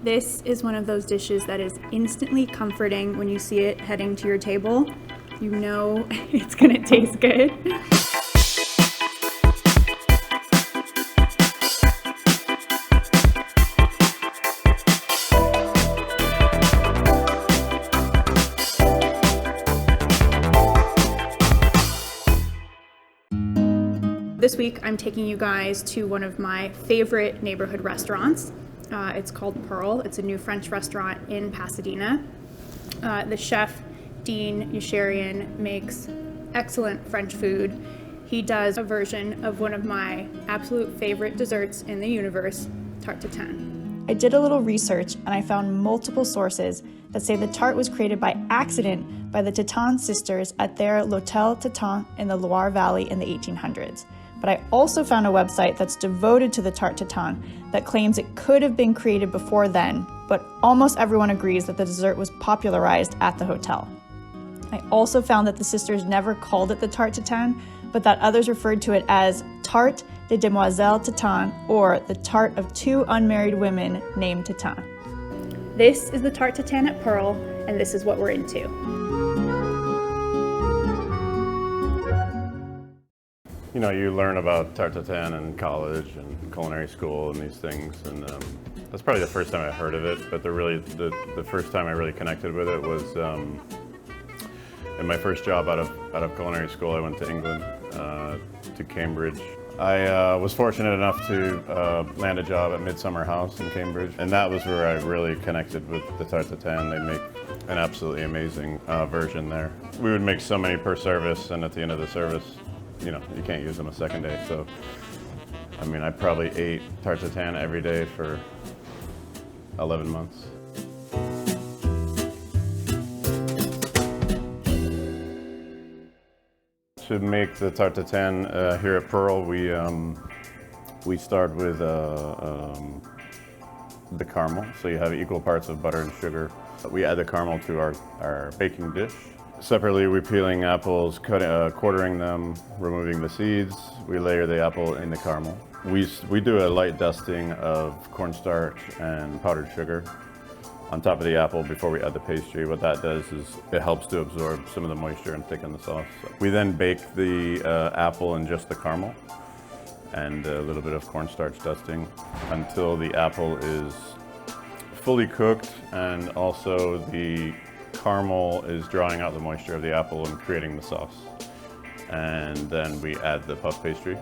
This is one of those dishes that is instantly comforting when you see it heading to your table. You know it's gonna taste good. This week I'm taking you guys to one of my favorite neighborhood restaurants. It's called Perle. It's a new French restaurant in Pasadena. The chef, Dean Yasharian, makes excellent French food. He does a version of one of my absolute favorite desserts in the universe, Tarte Tatin. I did a little research and I found multiple sources that say the tart was created by accident by the Tatin sisters at their L'Hôtel Tatin in the Loire Valley in the 1800s. But I also found a website that's devoted to the Tarte Tatin that claims it could have been created before then, but almost everyone agrees that the dessert was popularized at the hotel. I also found that the sisters never called it the Tarte Tatin, but that others referred to it as Tarte de Demoiselle Tatin, or the tart of two unmarried women named Tatin. This is the Tarte Tatin at Perle, and this is what we're into. You know, you learn about Tarte Tatin in college and culinary school and these things, and that's probably the first time I heard of it, but the first time I really connected with it was in my first job out of culinary school. I went to England, to Cambridge. I was fortunate enough to land a job at Midsummer House in Cambridge, and that was where I really connected with the Tarte Tatin. They make an absolutely amazing version there. We would make so many per service, and at the end of the service, you know, you can't use them a second day. So, I mean, I probably ate Tarte Tatin every day for 11 months. To make the Tarte Tatin here at Perle, we start with the caramel. So you have equal parts of butter and sugar. We add the caramel to our baking dish. Separately, we're peeling apples, quartering them, removing the seeds. We layer the apple in the caramel. We do a light dusting of cornstarch and powdered sugar on top of the apple before we add the pastry. What that does is it helps to absorb some of the moisture and thicken the sauce. We then bake the apple in just the caramel and a little bit of cornstarch dusting until the apple is fully cooked, and also the caramel is drawing out the moisture of the apple and creating the sauce. And then we add the puff pastry.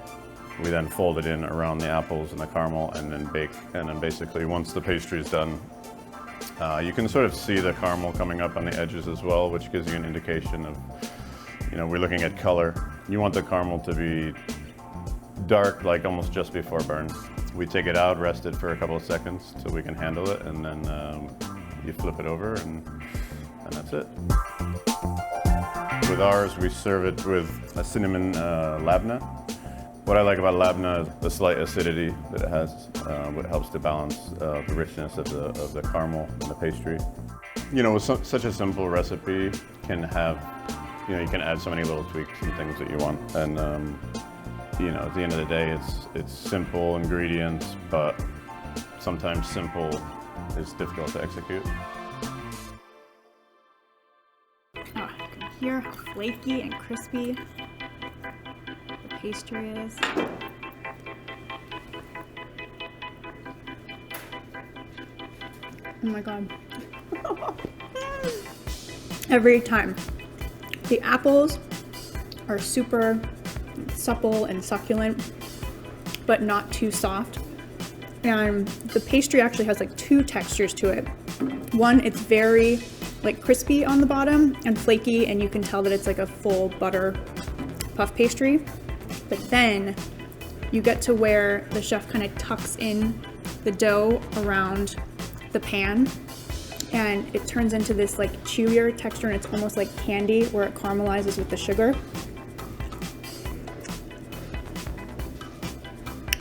We then fold it in around the apples and the caramel and then bake. And then basically once the pastry is done, you can sort of see the caramel coming up on the edges as well, which gives you an indication of, you know, we're looking at color. You want the caramel to be dark, like almost just before burn. We take it out, rest it for a couple of seconds so we can handle it, and then you flip it over and that's it. With ours, we serve it with a cinnamon labneh. What I like about labneh is the slight acidity that it has, what helps to balance the richness of the caramel and the pastry. You know, with such a simple recipe, can have, you know, you can add so many little tweaks and things that you want. And you know, at the end of the day, it's simple ingredients, but sometimes simple is difficult to execute. Oh, you can hear how flaky and crispy the pastry is. Oh my God. Every time. The apples are super supple and succulent, but not too soft. And the pastry actually has like two textures to it. One, it's very like crispy on the bottom and flaky, and you can tell that it's like a full butter puff pastry. But then you get to where the chef kind of tucks in the dough around the pan, and it turns into this like chewier texture, and it's almost like candy where it caramelizes with the sugar.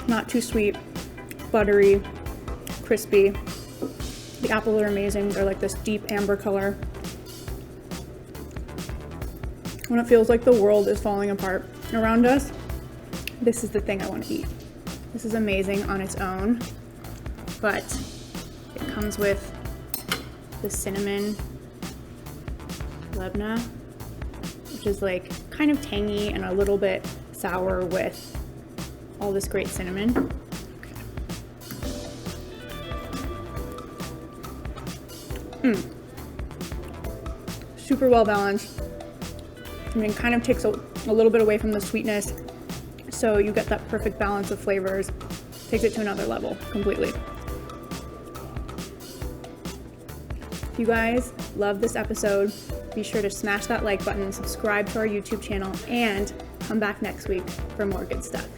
Not too sweet, buttery, crispy. The apples are amazing. They're like this deep amber color. When it feels like the world is falling apart around us, this is the thing I want to eat. This is amazing on its own, but it comes with the cinnamon lebna, which is like kind of tangy and a little bit sour with all this great cinnamon. Super well balanced. I mean, it kind of takes a little bit away from the sweetness, so you get that perfect balance of flavors. Takes it to another level completely. If you guys love this episode, be sure to smash that like button, subscribe to our YouTube channel, and come back next week for more good stuff.